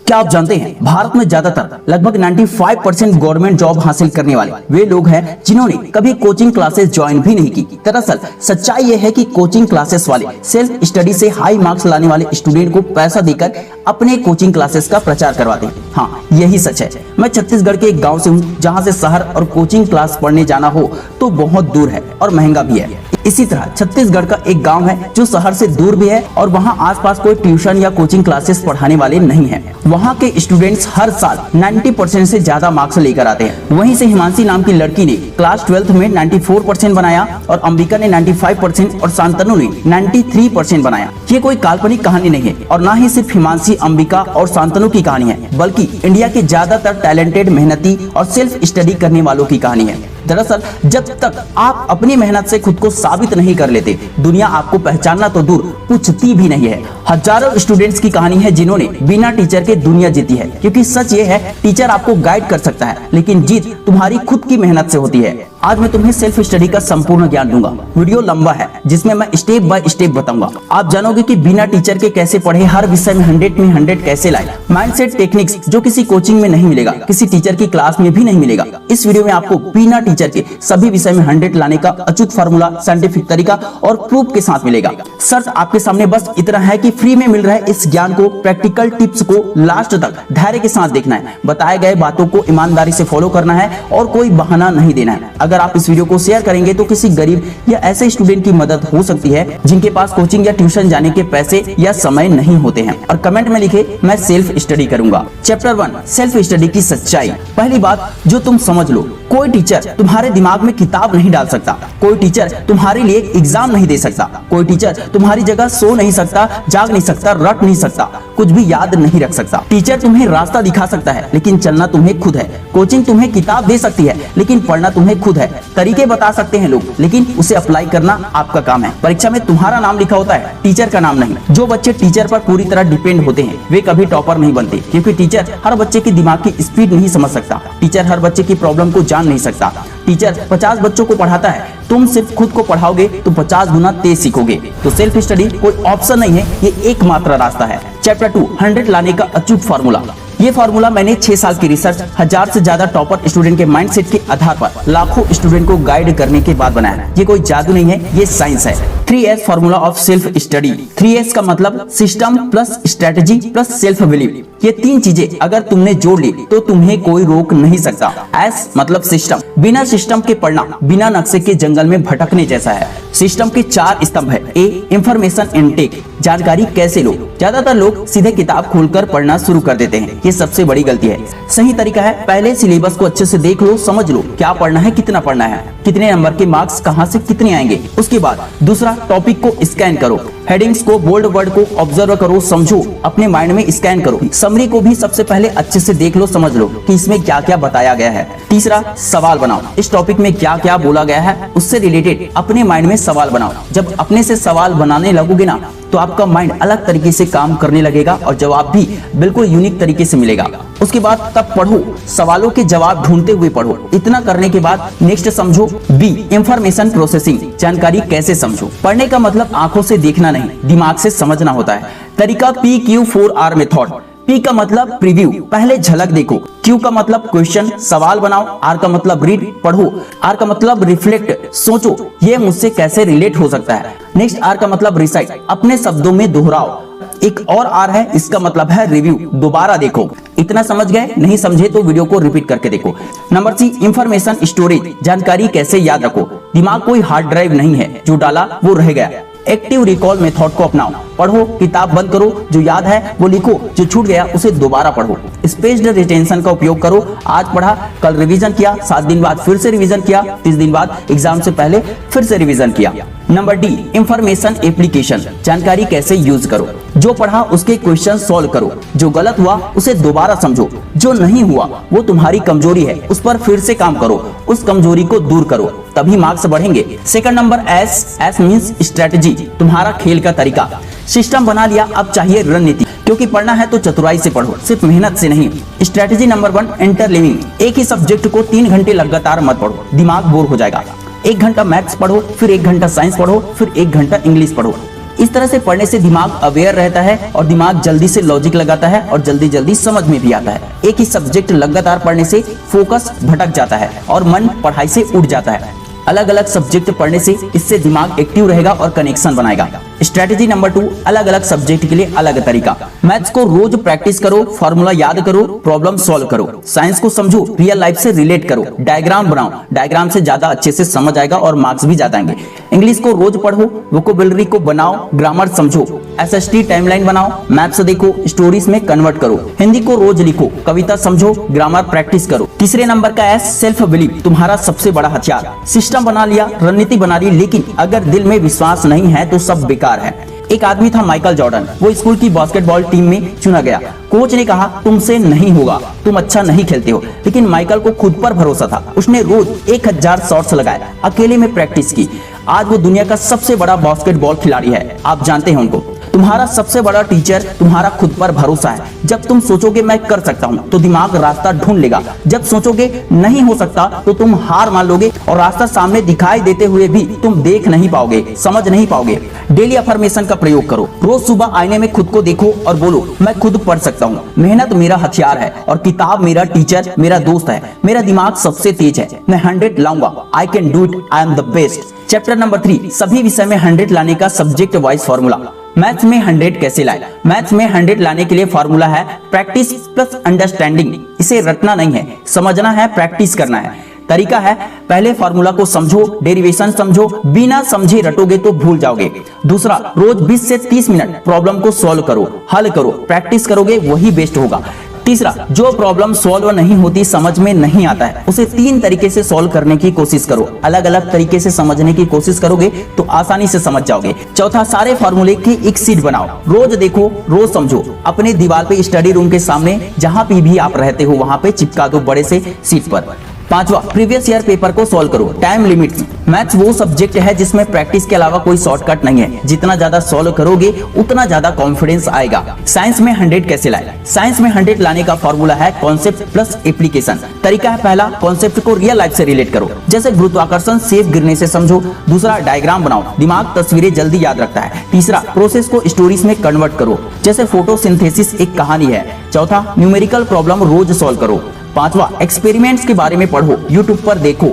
क्या आप जानते हैं भारत में ज्यादातर लगभग 95% गवर्नमेंट जॉब हासिल करने वाले वे लोग हैं जिन्होंने कभी कोचिंग क्लासेस ज्वाइन भी नहीं की। दरअसल सच्चाई यह है कि कोचिंग क्लासेस वाले सेल्फ स्टडी से हाई मार्क्स लाने वाले स्टूडेंट को पैसा देकर अपने कोचिंग क्लासेस का प्रचार करवाते हैं। हाँ, यही सच है। मैं छत्तीसगढ़ के एक गाँव से हूँ जहाँ से शहर और कोचिंग क्लास पढ़ने जाना हो तो बहुत दूर है और महंगा भी है। इसी तरह छत्तीसगढ़ का एक गांव है जो शहर से दूर भी है और वहां आसपास कोई ट्यूशन या कोचिंग क्लासेस पढ़ाने वाले नहीं हैं। वहां के स्टूडेंट्स हर साल 90% से ज्यादा मार्क्स लेकर आते हैं। वहीं से हिमांशी नाम की लड़की ने क्लास 12th में 94% बनाया और अंबिका ने 95% और शांतनु ने 93% बनाया। ये कोई काल्पनिक कहानी नहीं है और न ही सिर्फ हिमांशी, अंबिका और शांतनु की कहानी है, बल्कि इंडिया के ज्यादातर टैलेंटेड, मेहनती और सेल्फ स्टडी करने वालों की कहानी है। दरअसल जब तक आप अपनी मेहनत से खुद को साबित नहीं कर लेते, दुनिया आपको पहचानना तो दूर पूछती भी नहीं है। हजारों स्टूडेंट्स की कहानी है जिन्होंने बिना टीचर के दुनिया जीती है, क्योंकि सच ये है टीचर आपको गाइड कर सकता है लेकिन जीत तुम्हारी खुद की मेहनत से होती है। आज मैं तुम्हें सेल्फ स्टडी का संपूर्ण ज्ञान दूंगा। वीडियो लंबा है जिसमें मैं स्टेप बाय स्टेप बताऊंगा। आप जानोगे कि बिना टीचर के कैसे पढ़े, हर विषय में 100 में 100 कैसे लाए। माइंडसेट टेक्निक्स जो किसी कोचिंग में नहीं मिलेगा, किसी टीचर की क्लास में भी नहीं मिलेगा। इस वीडियो में आपको बिना टीचर के सभी विषय में 100 लाने का अचूक फार्मूला, साइंटिफिक तरीका और प्रूफ के साथ मिलेगा। शर्त आपके सामने बस इतना है कि फ्री में मिल रहे इस ज्ञान को, प्रैक्टिकल टिप्स को लास्ट तक धैर्य के साथ देखना है। बताए गए बातों को ईमानदारी से फॉलो करना है और कोई बहाना नहीं देना है। अगर आप इस वीडियो को शेयर करेंगे तो किसी गरीब या ऐसे स्टूडेंट की मदद हो सकती है जिनके पास कोचिंग या ट्यूशन जाने के पैसे या समय नहीं होते हैं। और कमेंट में लिखे, मैं सेल्फ स्टडी करूंगा। चैप्टर 1, सेल्फ स्टडी की सच्चाई। पहली बात जो तुम समझ लो, कोई टीचर तुम्हारे दिमाग में किताब नहीं डाल सकता। कोई टीचर तुम्हारे लिए एग्जाम नहीं दे सकता। कोई टीचर तुम्हारी जगह सो नहीं सकता, जाग नहीं सकता, रट नहीं सकता, कुछ भी याद नहीं रख सकता। टीचर तुम्हें रास्ता दिखा सकता है लेकिन चलना तुम्हें खुद है। कोचिंग तुम्हें किताब दे सकती है लेकिन पढ़ना तुम्हें खुद है। तरीके बता सकते हैं लोग लेकिन उसे अप्लाई करना आपका काम है। परीक्षा में तुम्हारा नाम लिखा होता है, टीचर का नाम नहीं। जो बच्चे टीचर पर पूरी तरह डिपेंड होते हैं वे कभी टॉपर नहीं बनते, क्योंकि टीचर हर बच्चे की दिमाग की स्पीड नहीं समझ सकता। टीचर हर बच्चे की प्रॉब्लम को जान नहीं सकता। टीचर 50 बच्चों को पढ़ाता है, तुम सिर्फ खुद को पढ़ाओगे तो 50 गुना तेज सीखोगे। तो सेल्फ स्टडी कोई ऑप्शन नहीं है, ये एकमात्र रास्ता है। चैप्टर 2, 100 लाने का अचूक फार्मूला। ये फार्मूला मैंने 6 साल की रिसर्च, 1000 से ज्यादा टॉपर स्टूडेंट के माइंडसेट के आधार पर लाखों स्टूडेंट को गाइड करने के बाद बनाया है। ये कोई जादू नहीं है, ये साइंस है। 3S formula of self study. 3S का मतलब system plus strategy plus self believe. ये 3 चीजें अगर तुमने जोड़ ली तो तुम्हें कोई रोक नहीं सकता। S मतलब सिस्टम। बिना सिस्टम के पढ़ना बिना नक्शे के जंगल में भटकने जैसा है। सिस्टम के 4 स्तंभ है। A, इंफॉर्मेशन इनटेक, जानकारी कैसे लो। ज्यादातर लोग सीधे किताब खोलकर पढ़ना शुरू कर देते हैं, ये सबसे बड़ी गलती है। सही तरीका है, पहले सिलेबस को अच्छे से देख लो, समझ लो क्या पढ़ना है, कितना पढ़ना है, कितने नंबर के मार्क्स कहां से कितने आएंगे। उसके बाद दूसरा, टॉपिक को स्कैन करो, हेडिंग्स को, बोल्ड वर्ड को ऑब्जर्व करो, समझो, अपने माइंड में स्कैन करो। समरी को भी सबसे पहले अच्छे से देख लो, समझ लो कि इसमें क्या क्या बताया गया है। तीसरा, सवाल बनाओ, इस टॉपिक में क्या क्या बोला गया है उससे रिलेटेड अपने माइंड में सवाल बनाओ। जब अपने से सवाल बनाने लगोगे ना तो आपका माइंड अलग तरीके से काम करने लगेगा और जवाब भी बिल्कुल यूनिक तरीके से मिलेगा। उसके बाद तब पढ़ो, सवालों के जवाब ढूंढते हुए पढ़ो। इतना करने के बाद नेक्स्ट समझो, B, इंफॉर्मेशन प्रोसेसिंग, जानकारी कैसे समझो। पढ़ने का मतलब आंखों से देखना नहीं, दिमाग से समझना होता है। तरीका PQ4R मेथड। P का मतलब प्रीव्यू, पहले झलक देखो। Q का मतलब क्वेश्चन, सवाल बनाओ। R का मतलब रीड, पढ़ो। R का मतलब रिफ्लेक्ट, सोचो ये मुझसे कैसे रिलेट हो सकता है। नेक्स्ट R का मतलब रिसाइट, अपने शब्दों में दोहराओ। एक और R है, इसका मतलब है रिव्यू, दोबारा देखो। इतना समझ गए? नहीं समझे तो वीडियो को रिपीट करके देखो। नंबर C, इंफॉर्मेशन स्टोरेज, जानकारी कैसे याद रखो। दिमाग कोई हार्ड ड्राइव नहीं है, जो डाला वो रह गया। एक्टिव रिकॉल मेथड को अपनाओ, पढ़ो, किताब बंद करो, जो याद है वो लिखो, जो छूट गया उसे दोबारा पढ़ो। स्पेस्ड रिटेंशन का उपयोग करो, आज पढ़ा, कल रिवीजन किया, 7 दिन बाद फिर से रिवीजन किया, 30 दिन बाद एग्जाम से पहले फिर से रिवीजन किया। नंबर D, इंफॉर्मेशन एप्लीकेशन, जानकारी कैसे यूज करो। जो पढ़ा उसके क्वेश्चन सॉल्व करो, जो गलत हुआ उसे दोबारा समझो, जो नहीं हुआ वो तुम्हारी कमजोरी है, उस पर फिर से काम करो, उस कमजोरी को दूर करो, तभी मार्क्स बढ़ेंगे। Second number S means strategy, तुम्हारा खेल का तरीका। सिस्टम बना लिया, अब चाहिए रणनीति, क्योंकि पढ़ना है तो चतुराई से पढ़ो, सिर्फ मेहनत से नहीं। स्ट्रेटजी नंबर 1, इंटरलिविंग, एक ही सब्जेक्ट को 3 घंटे लगातार मत पढ़ो, दिमाग बोर हो जाएगा। 1 घंटा मैथ्स पढ़ो, फिर 1 घंटा साइंस पढ़ो, फिर 1 घंटा इंग्लिश पढ़ो। इस तरह से पढ़ने से दिमाग अवेयर रहता है और दिमाग जल्दी से लॉजिक लगाता है और जल्दी जल्दी समझ में भी आता है। एक ही सब्जेक्ट लगातार पढ़ने से फोकस भटक जाता है और मन पढ़ाई से उठ जाता है। अलग अलग सब्जेक्ट पढ़ने से इससे दिमाग एक्टिव रहेगा और कनेक्शन बनाएगा। स्ट्रेटेजी नंबर 2, अलग अलग सब्जेक्ट के लिए अलग तरीका। मैथ्स को रोज प्रैक्टिस करो, फॉर्मूला याद करो, प्रॉब्लम सॉल्व करो। साइंस को समझो, रियल लाइफ से रिलेट करो, डायग्राम बनाओ, डायग्राम से ज्यादा अच्छे से समझ आएगा और मार्क्स भी ज्यादा आएंगे। इंग्लिश को रोज पढ़ो, वोकैबुलरी को बनाओ, ग्रामर समझो, एसएसटी टाइमलाइन बनाओ, मैप्स देखो, स्टोरीज में कन्वर्ट करो। हिंदी को रोज लिखो, कविता समझो, ग्रामर प्रैक्टिस करो। तीसरे नंबर का है सेल्फ बिलीव, तुम्हारा सबसे बड़ा हथियार। सिस्टम बना लिया, रणनीति बना ली, लेकिन अगर दिल में विश्वास नहीं है तो सब बेकार है। एक आदमी था माइकल जॉर्डन, वो स्कूल की बास्केटबॉल टीम में चुना गया। कोच ने कहा तुमसे नहीं होगा, तुम अच्छा नहीं खेलते हो, लेकिन माइकल को खुद पर भरोसा था। उसने रोज 1000 शॉट्स लगाए, अकेले में प्रैक्टिस की। आज वो दुनिया का सबसे बड़ा बास्केटबॉल खिलाड़ी है। आप जानते हैं उनको। तुम्हारा सबसे बड़ा टीचर तुम्हारा खुद पर भरोसा है। जब तुम सोचोगे मैं कर सकता हूँ तो दिमाग रास्ता ढूंढ लेगा। जब सोचोगे नहीं हो सकता तो तुम हार मान लोगे और रास्ता सामने दिखाई देते हुए भी तुम देख नहीं पाओगे, समझ नहीं पाओगे। डेली अफर्मेशन का प्रयोग करो। रोज सुबह आईने में खुद को देखो और बोलो मैं खुद पढ़ सकता हूँ, मेहनत मेरा हथियार है और किताब मेरा टीचर, मेरा दोस्त है। मेरा दिमाग सबसे तेज है, मैं 100 लाऊंगा। I can do it, I am the best. Chapter number 3, सभी विषय में 100 लाने का सब्जेक्ट वाइज फॉर्मूला। मैथ्स में 100 कैसे लाए? मैथ्स में 100 लाने के लिए फॉर्मूला है प्रैक्टिस प्लस अंडरस्टैंडिंग। इसे रटना नहीं है, समझना है, प्रैक्टिस करना है। तरीका है, पहले फॉर्मूला को समझो, डेरिवेशन समझो, बिना समझे रटोगे तो भूल जाओगे। दूसरा, रोज 20 से 30 मिनट प्रॉब्लम को सॉल्व करो, हल करो, प्रैक्टिस करोगे वही बेस्ट होगा। तीसरा, जो प्रॉब्लम सॉल्व नहीं होती, समझ में नहीं आता है, उसे 3 तरीके से सॉल्व करने की कोशिश करो। अलग अलग तरीके से समझने की कोशिश करोगे तो आसानी से समझ जाओगे। चौथा, सारे फॉर्मूले की एक शीट बनाओ, रोज देखो, रोज समझो। अपने दीवार पे, स्टडी रूम के सामने, जहां भी आप रहते हो वहां पे चिपका दो बड़े से शीट पर। पांचवा, प्रीवियस ईयर पेपर को सॉल्व करो, टाइम लिमिट। मैथ्स वो सब्जेक्ट है जिसमें प्रैक्टिस के अलावा कोई शॉर्टकट नहीं है। जितना ज्यादा सॉल्व करोगे उतना ज्यादा कॉन्फिडेंस आएगा। साइंस में 100 कैसे लाए? साइंस में 100 लाने का फॉर्मूला है कॉन्सेप्ट प्लस एप्लीकेशन। तरीका है, पहला, कॉन्सेप्ट को रियल लाइफ से रिलेट करो, जैसे गुरुत्वाकर्षण सेफ गिरने से समझो। दूसरा, डायग्राम बनाओ, दिमाग तस्वीरें जल्दी याद रखता है। तीसरा, प्रोसेस को स्टोरीज में कन्वर्ट करो, जैसे फोटोसिंथेसिस एक कहानी है। चौथा, न्यूमेरिकल प्रॉब्लम रोज सॉल्व करो। पांचवा, एक्सपेरिमेंट्स के बारे में पढ़ो, यूट्यूब पर देखो।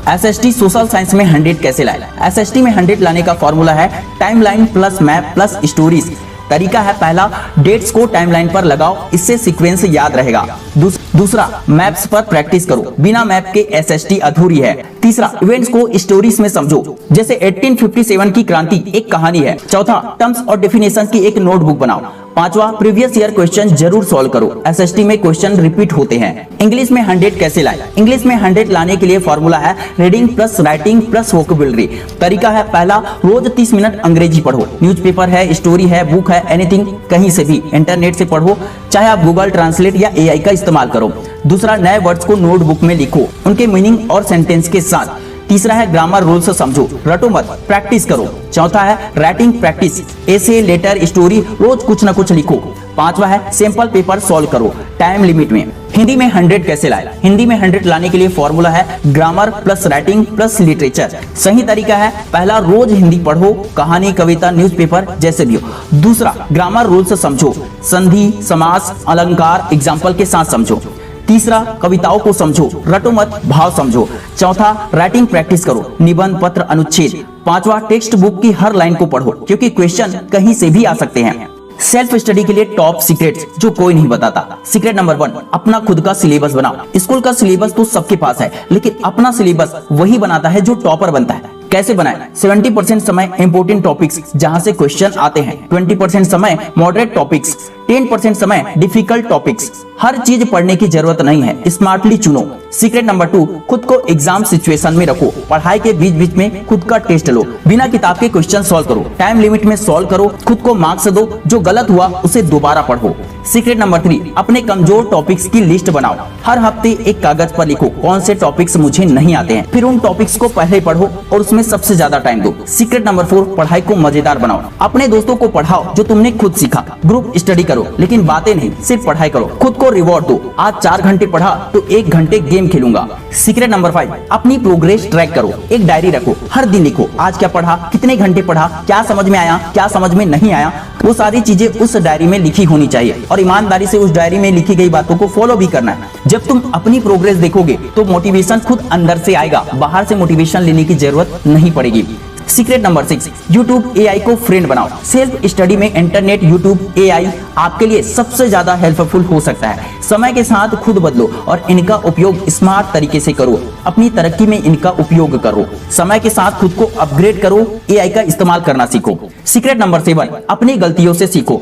एसएसटी सोशल साइंस में 100 कैसे लाए? एसएसटी में 100 लाने का फॉर्मूला है timeline plus map plus stories. तरीका है, पहला, डेट्स को टाइमलाइन पर लगाओ, इससे सीक्वेंस याद रहेगा। दूसरा, मैप्स पर प्रैक्टिस करो, बिना मैप के एसएसटी अधूरी है। तीसरा, इवेंट्स को स्टोरीज में समझो, जैसे 1857 की क्रांति एक कहानी है। चौथा, टर्म्स और डेफिनेशन की एक नोटबुक बनाओ। पांचवा, प्रीवियस ईयर क्वेश्चन जरूर सॉल्व करो, एसएसटी में क्वेश्चन रिपीट होते हैं। इंग्लिश में 100 कैसे लाए? इंग्लिश में 100 लाने के लिए फॉर्मूला है reading plus writing plus vocabulary. तरीका है, पहला, रोज 30 मिनट अंग्रेजी पढ़ो, न्यूज़पेपर है, स्टोरी है, बुक है, एनीथिंग, कहीं से भी इंटरनेट से पढ़ो, चाहे आप गूगल ट्रांसलेट या एआई का इस्तेमाल करो। दूसरा, नए वर्ड्स को नोटबुक में लिखो, उनके मीनिंग और सेंटेंस के साथ। तीसरा है, ग्रामर रूल्स समझो, रटो मत, प्रैक्टिस करो। चौथा है, राइटिंग प्रैक्टिस, ऐसे, लेटर, स्टोरी, रोज कुछ ना कुछ लिखो। पांचवा है, सैंपल पेपर सॉल्व करो, टाइम लिमिट में। हिंदी में 100 कैसे लाए? हिंदी में 100 लाने के लिए फॉर्मूला है grammar plus writing plus literature. सही तरीका है, पहला, रोज हिंदी पढ़ो, कहानी, कविता, न्यूज़पेपर जैसे भी हो। दूसरा, ग्रामर रूल्स समझो, संधि, समास, अलंकार एग्जाम्पल के साथ समझो। तीसरा, कविताओं को समझो, रटो मत, भाव समझो। चौथा, राइटिंग प्रैक्टिस करो, निबंध, पत्र, अनुच्छेद। पांचवा, टेक्स्ट बुक की हर लाइन को पढ़ो, क्योंकि क्वेश्चन कहीं से भी आ सकते हैं। सेल्फ स्टडी के लिए टॉप सीक्रेट्स जो कोई नहीं बताता। सीक्रेट नंबर 1, अपना खुद का सिलेबस बनाओ। स्कूल का सिलेबस तो सबके पास है, लेकिन अपना सिलेबस वही बनाता है जो टॉपर बनता है। कैसे बनाए? 70% समय इंपोर्टेंट टॉपिक्स जहां से क्वेश्चन आते हैं, 20% समय मॉडरेट टॉपिक्स, 10% समय डिफिकल्ट टॉपिक्स। हर चीज पढ़ने की जरूरत नहीं है, स्मार्टली चुनो। सीक्रेट नंबर 2, खुद को एग्जाम सिचुएशन में रखो, पढ़ाई के बीच बीच में खुद का टेस्ट लो, बिना किताब के क्वेश्चन सॉल्व करो, टाइम लिमिट में सॉल्व करो, खुद को मार्क्स दो, जो गलत हुआ उसे दोबारा पढ़ो। सीक्रेट नंबर 3, अपने कमजोर टॉपिक्स की लिस्ट बनाओ। हर हफ्ते एक कागज पर लिखो कौन से टॉपिक्स मुझे नहीं आते हैं, फिर उन टॉपिक्स को पहले पढ़ो और उसमें सबसे ज्यादा टाइम दो। सीक्रेट नंबर 4, पढ़ाई को मजेदार बनाओ। अपने दोस्तों को पढ़ाओ जो तुमने खुद सीखा। ग्रुप स्टडी करो लेकिन बातें नहीं, सिर्फ पढ़ाई करो। खुद को रिवॉर्ड दो, आज 4 घंटे पढ़ा तो 1 घंटे गेम खेलूंगा। सीक्रेट नंबर 5, अपनी प्रोग्रेस ट्रैक करो। एक डायरी रखो, हर दिन लिखो आज क्या पढ़ा, कितने घंटे पढ़ा, क्या समझ में आया, क्या समझ में नहीं आया। वो सारी चीजें उस डायरी में लिखी होनी चाहिए और ईमानदारी से उस डायरी में लिखी गई बातों को फॉलो भी करना है। जब तुम अपनी प्रोग्रेस देखोगे तो मोटिवेशन खुद अंदर से आएगा, बाहर से मोटिवेशन लेने की जरूरत नहीं पड़ेगी। सीक्रेट नंबर 6, यूट्यूब एआई को फ्रेंड बनाओ। सेल्फ स्टडी में इंटरनेट, यूट्यूब, एआई आपके लिए सबसे ज्यादा हेल्पफुल हो सकता है। समय के साथ खुद बदलो और इनका उपयोग स्मार्ट तरीके से करो। अपनी तरक्की में इनका उपयोग करो। समय के साथ खुद को अपग्रेड करो, एआई का इस्तेमाल करना सीखो। सीक्रेट नंबर 7, अपनी गलतियों से सीखो।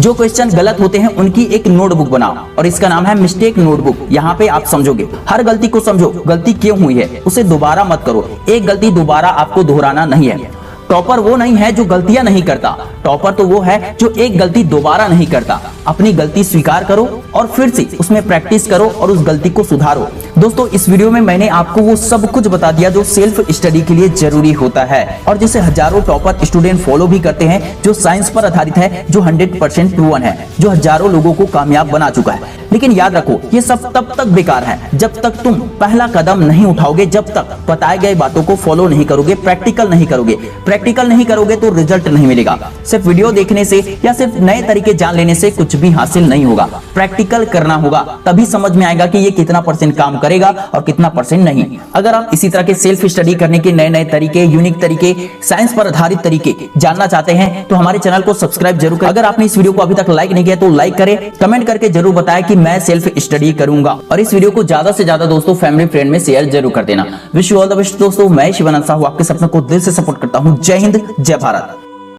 जो क्वेश्चन गलत होते हैं उनकी एक नोटबुक बनाओ और इसका नाम है मिस्टेक नोटबुक। यहाँ पे आप समझोगे, हर गलती को समझो, गलती क्यों हुई है, उसे दोबारा मत करो। एक गलती दोबारा आपको दोहराना नहीं है। टॉपर वो नहीं है जो गलतियां नहीं करता, टॉपर तो वो है जो एक गलती दोबारा नहीं करता। अपनी गलती स्वीकार करो और फिर से उसमें प्रैक्टिस करो और उस गलती को सुधारो। दोस्तों, इस वीडियो में मैंने आपको वो सब कुछ बता दिया जो सेल्फ स्टडी के लिए जरूरी होता है और जिसे हजारों टॉपर स्टूडेंट फॉलो भी करते हैं, जो साइंस पर आधारित है, जो 100% प्रूवन है, जो हजारों लोगों को कामयाब बना चुका है। लेकिन याद रखो, ये सब तब तक बेकार है जब तक तुम पहला कदम नहीं उठाओगे, जब तक बताए गए बातों को फॉलो नहीं करोगे, प्रैक्टिकल नहीं करोगे। प्रैक्टिकल नहीं करोगे तो रिजल्ट नहीं मिलेगा। सिर्फ वीडियो देखने से या सिर्फ नए तरीके जान लेने से कुछ भी हासिल नहीं होगा। प्रैक्टिकल करना होगा, तभी समझ में आएगा कि ये कितना % काम करेगा और कितना % नहीं। अगर आप इसी तरह के सेल्फ स्टडी करने के नए नए तरीके, यूनिक तरीके, साइंस पर आधारित तरीके जानना चाहते हैं तो हमारे चैनल को सब्सक्राइब जरूर करें। अगर आपने इस वीडियो को अभी तक लाइक नहीं किया तो लाइक करें, कमेंट करके जरूर बताएं कि मैं सेल्फ स्टडी करूंगा और इस वीडियो को ज्यादा से ज्यादा दोस्तों, फैमिली, फ्रेंड में शेयर जरूर कर देना। Wish you all the best दोस्तों। मैं शिवानंद साहू आपके सपनों को दिल से सपोर्ट करता हूं। जय हिंद, जय भारत।